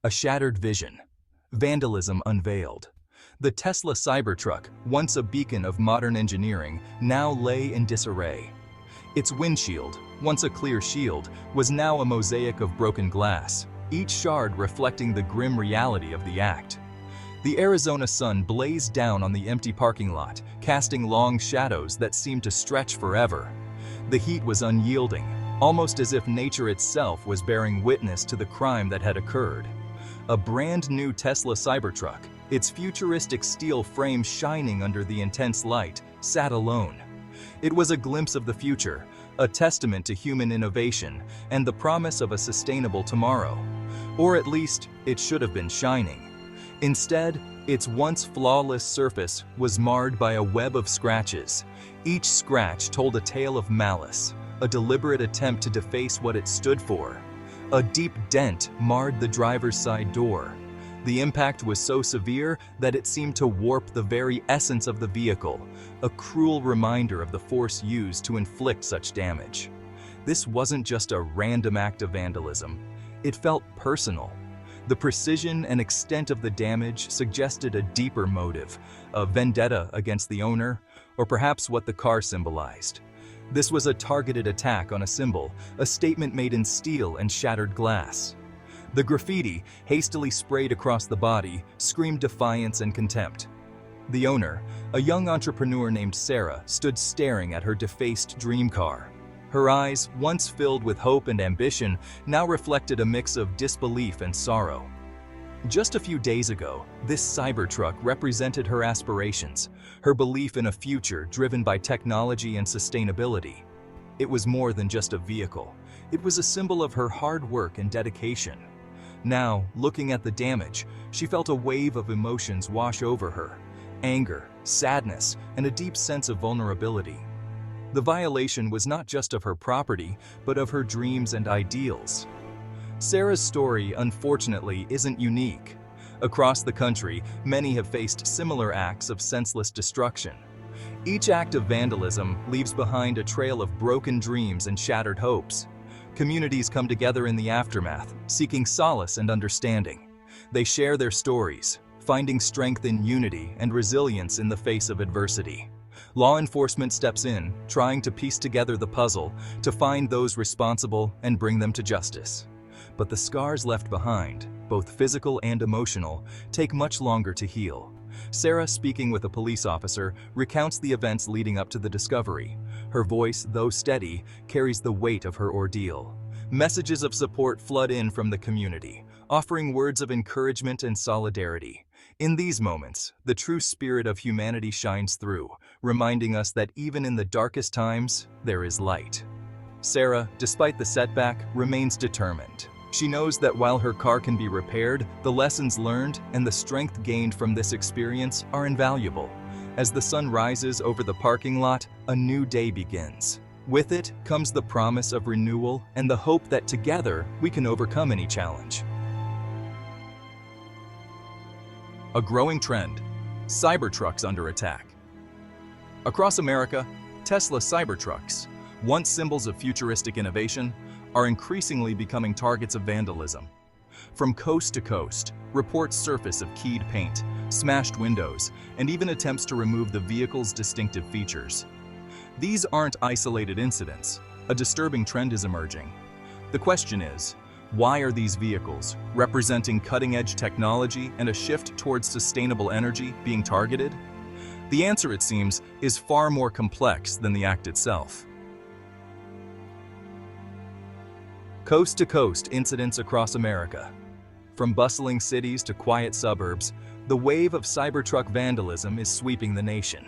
A shattered vision. Vandalism unveiled. The Tesla Cybertruck, once a beacon of modern engineering, now lay in disarray. Its windshield, once a clear shield, was now a mosaic of broken glass, each shard reflecting the grim reality of the act. The Arizona sun blazed down on the empty parking lot, casting long shadows that seemed to stretch forever. The heat was unyielding, almost as if nature itself was bearing witness to the crime that had occurred. A brand new Tesla Cybertruck, its futuristic steel frame shining under the intense light, sat alone. It was a glimpse of the future, a testament to human innovation and the promise of a sustainable tomorrow. Or at least, it should have been shining. Instead, its once flawless surface was marred by a web of scratches. Each scratch told a tale of malice, a deliberate attempt to deface what it stood for. A deep dent marred the driver's side door. The impact was so severe that it seemed to warp the very essence of the vehicle, a cruel reminder of the force used to inflict such damage. This wasn't just a random act of vandalism. It felt personal. The precision and extent of the damage suggested a deeper motive, a vendetta against the owner, or perhaps what the car symbolized. This was a targeted attack on a symbol, a statement made in steel and shattered glass. The graffiti, hastily sprayed across the body, screamed defiance and contempt. The owner, a young entrepreneur named Sarah, stood staring at her defaced dream car. Her eyes, once filled with hope and ambition, now reflected a mix of disbelief and sorrow. Just a few days ago, this Cybertruck represented her aspirations, her belief in a future driven by technology and sustainability. It was more than just a vehicle. It was a symbol of her hard work and dedication. Now, looking at the damage, she felt a wave of emotions wash over her: anger, sadness, and a deep sense of vulnerability. The violation was not just of her property, but of her dreams and ideals. Sarah's story, unfortunately, isn't unique. Across the country, many have faced similar acts of senseless destruction. Each act of vandalism leaves behind a trail of broken dreams and shattered hopes. Communities come together in the aftermath, seeking solace and understanding. They share their stories, finding strength in unity and resilience in the face of adversity. Law enforcement steps in, trying to piece together the puzzle, to find those responsible and bring them to justice. But the scars left behind, both physical and emotional, take much longer to heal. Sarah, speaking with a police officer, recounts the events leading up to the discovery. Her voice, though steady, carries the weight of her ordeal. Messages of support flood in from the community, offering words of encouragement and solidarity. In these moments, the true spirit of humanity shines through, reminding us that even in the darkest times, there is light. Sarah, despite the setback, remains determined. She knows that while her car can be repaired, the lessons learned and the strength gained from this experience are invaluable. As the sun rises over the parking lot, a new day begins. With it comes the promise of renewal and the hope that together we can overcome any challenge. A growing trend: Cybertrucks under attack. Across America, Tesla Cybertrucks, once symbols of futuristic innovation, are increasingly becoming targets of vandalism. From coast to coast, reports surface of keyed paint, smashed windows, and even attempts to remove the vehicle's distinctive features. These aren't isolated incidents. A disturbing trend is emerging. The question is, why are these vehicles, representing cutting-edge technology and a shift towards sustainable energy, being targeted? The answer, it seems, is far more complex than the act itself. Coast-to-coast incidents across America. From bustling cities to quiet suburbs, the wave of Cybertruck vandalism is sweeping the nation.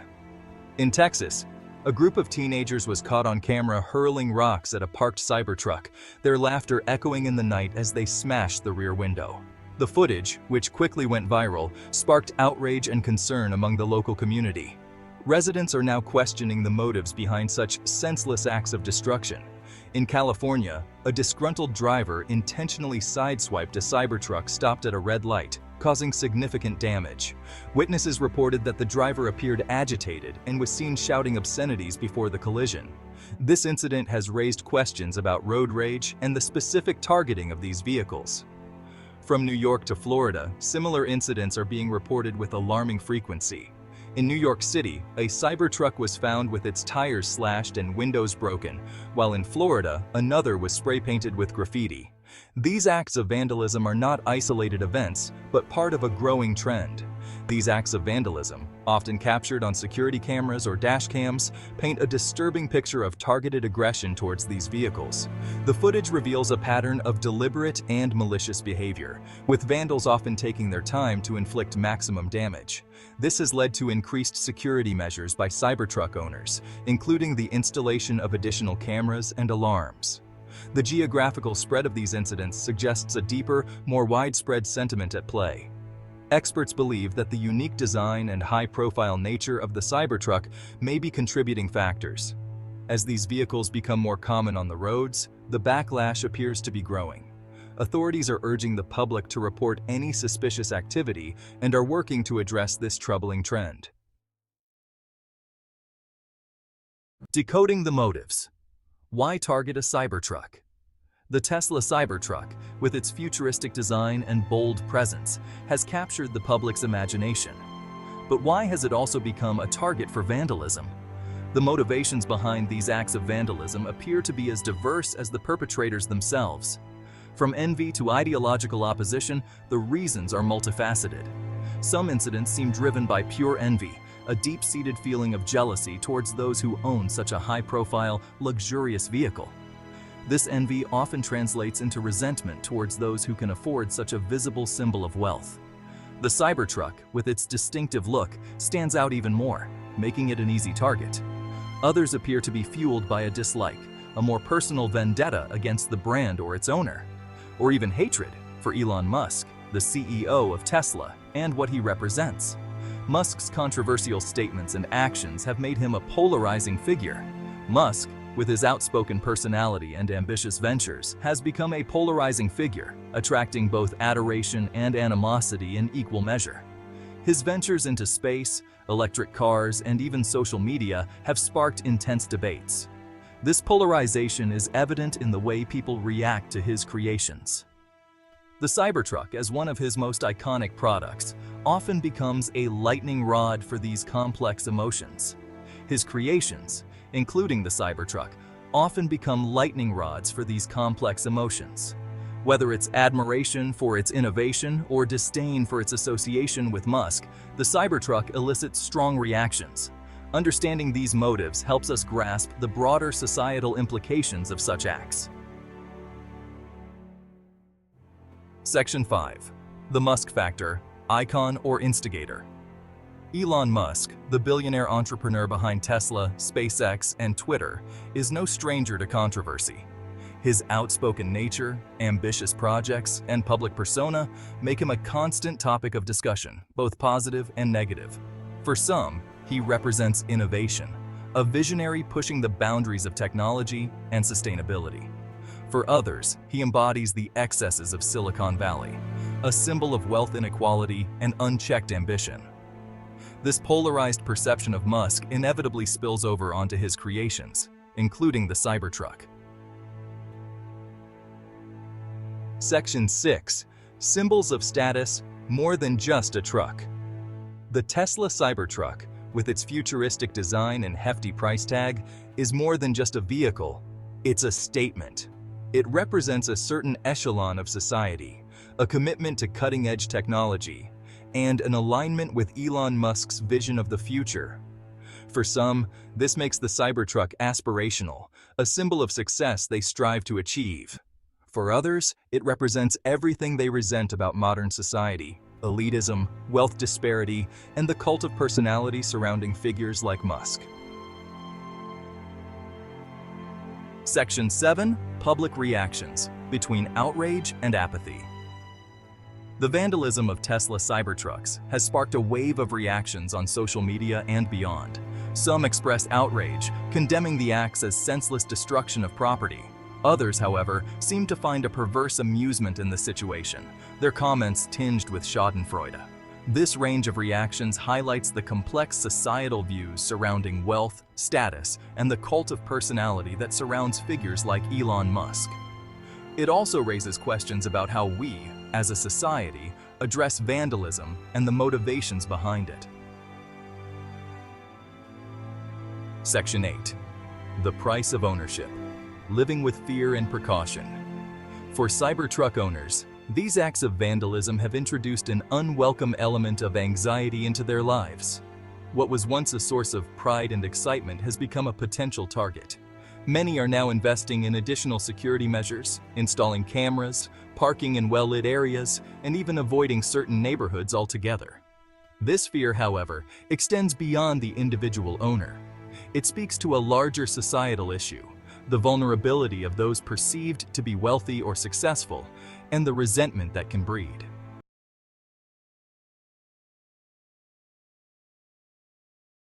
In Texas, a group of teenagers was caught on camera hurling rocks at a parked Cybertruck, their laughter echoing in the night as they smashed the rear window. The footage, which quickly went viral, sparked outrage and concern among the local community. Residents are now questioning the motives behind such senseless acts of destruction. In California, a disgruntled driver intentionally sideswiped a Cybertruck stopped at a red light, causing significant damage. Witnesses reported that the driver appeared agitated and was seen shouting obscenities before the collision. This incident has raised questions about road rage and the specific targeting of these vehicles. From New York to Florida, similar incidents are being reported with alarming frequency. In New York City, a Cybertruck was found with its tires slashed and windows broken, while in Florida, another was spray-painted with graffiti. These acts of vandalism are not isolated events, but part of a growing trend. These acts of vandalism, often captured on security cameras or dash cams, paint a disturbing picture of targeted aggression towards these vehicles. The footage reveals a pattern of deliberate and malicious behavior, with vandals often taking their time to inflict maximum damage. This has led to increased security measures by Cybertruck owners, including the installation of additional cameras and alarms. The geographical spread of these incidents suggests a deeper, more widespread sentiment at play. Experts believe that the unique design and high-profile nature of the Cybertruck may be contributing factors. As these vehicles become more common on the roads, the backlash appears to be growing. Authorities are urging the public to report any suspicious activity and are working to address this troubling trend. Decoding the motives. Why target a Cybertruck? The Tesla Cybertruck, with its futuristic design and bold presence, has captured the public's imagination. But why has it also become a target for vandalism? The motivations behind these acts of vandalism appear to be as diverse as the perpetrators themselves. From envy to ideological opposition, the reasons are multifaceted. Some incidents seem driven by pure envy, a deep-seated feeling of jealousy towards those who own such a high-profile, luxurious vehicle. This envy often translates into resentment towards those who can afford such a visible symbol of wealth. The Cybertruck, with its distinctive look, stands out even more, making it an easy target. Others appear to be fueled by a dislike, a more personal vendetta against the brand or its owner, or even hatred for Elon Musk, the CEO of Tesla, and what he represents. Musk's controversial statements and actions have made him a polarizing figure. Musk, with his outspoken personality and ambitious ventures, has become a polarizing figure, attracting both adoration and animosity in equal measure. His ventures into space, electric cars, and even social media have sparked intense debates. This polarization is evident in the way people react to his creations. The Cybertruck, as one of his most iconic products, often becomes a lightning rod for these complex emotions. His creations, including the Cybertruck, often become lightning rods for these complex emotions. Whether it's admiration for its innovation or disdain for its association with Musk, the Cybertruck elicits strong reactions. Understanding these motives helps us grasp the broader societal implications of such acts. Section 5. The Musk Factor, Icon or Instigator. Elon Musk, the billionaire entrepreneur behind Tesla, SpaceX, and Twitter, is no stranger to controversy. His outspoken nature, ambitious projects, and public persona make him a constant topic of discussion, both positive and negative. For some, he represents innovation, a visionary pushing the boundaries of technology and sustainability. For others, he embodies the excesses of Silicon Valley, a symbol of wealth inequality and unchecked ambition. This polarized perception of Musk inevitably spills over onto his creations, including the Cybertruck. Section 6. Symbols of status, more than just a truck. The Tesla Cybertruck, with its futuristic design and hefty price tag, is more than just a vehicle. It's a statement. It represents a certain echelon of society, a commitment to cutting-edge technology, and an alignment with Elon Musk's vision of the future. For some, this makes the Cybertruck aspirational, a symbol of success they strive to achieve. For others, it represents everything they resent about modern society: elitism, wealth disparity, and the cult of personality surrounding figures like Musk. Section 7. Public reactions, between outrage and apathy. The vandalism of Tesla Cybertrucks has sparked a wave of reactions on social media and beyond. Some express outrage, condemning the acts as senseless destruction of property. Others, however, seem to find a perverse amusement in the situation, their comments tinged with schadenfreude. This range of reactions highlights the complex societal views surrounding wealth, status, and the cult of personality that surrounds figures like Elon Musk. It also raises questions about how we, as a society, address vandalism and the motivations behind it. Section 8. The price of ownership. Living with fear and precaution. For Cybertruck owners, these acts of vandalism have introduced an unwelcome element of anxiety into their lives. What was once a source of pride and excitement has become a potential target. Many are now investing in additional security measures, installing cameras, parking in well-lit areas, and even avoiding certain neighborhoods altogether. This fear, however, extends beyond the individual owner. It speaks to a larger societal issue: the vulnerability of those perceived to be wealthy or successful, and the resentment that can breed.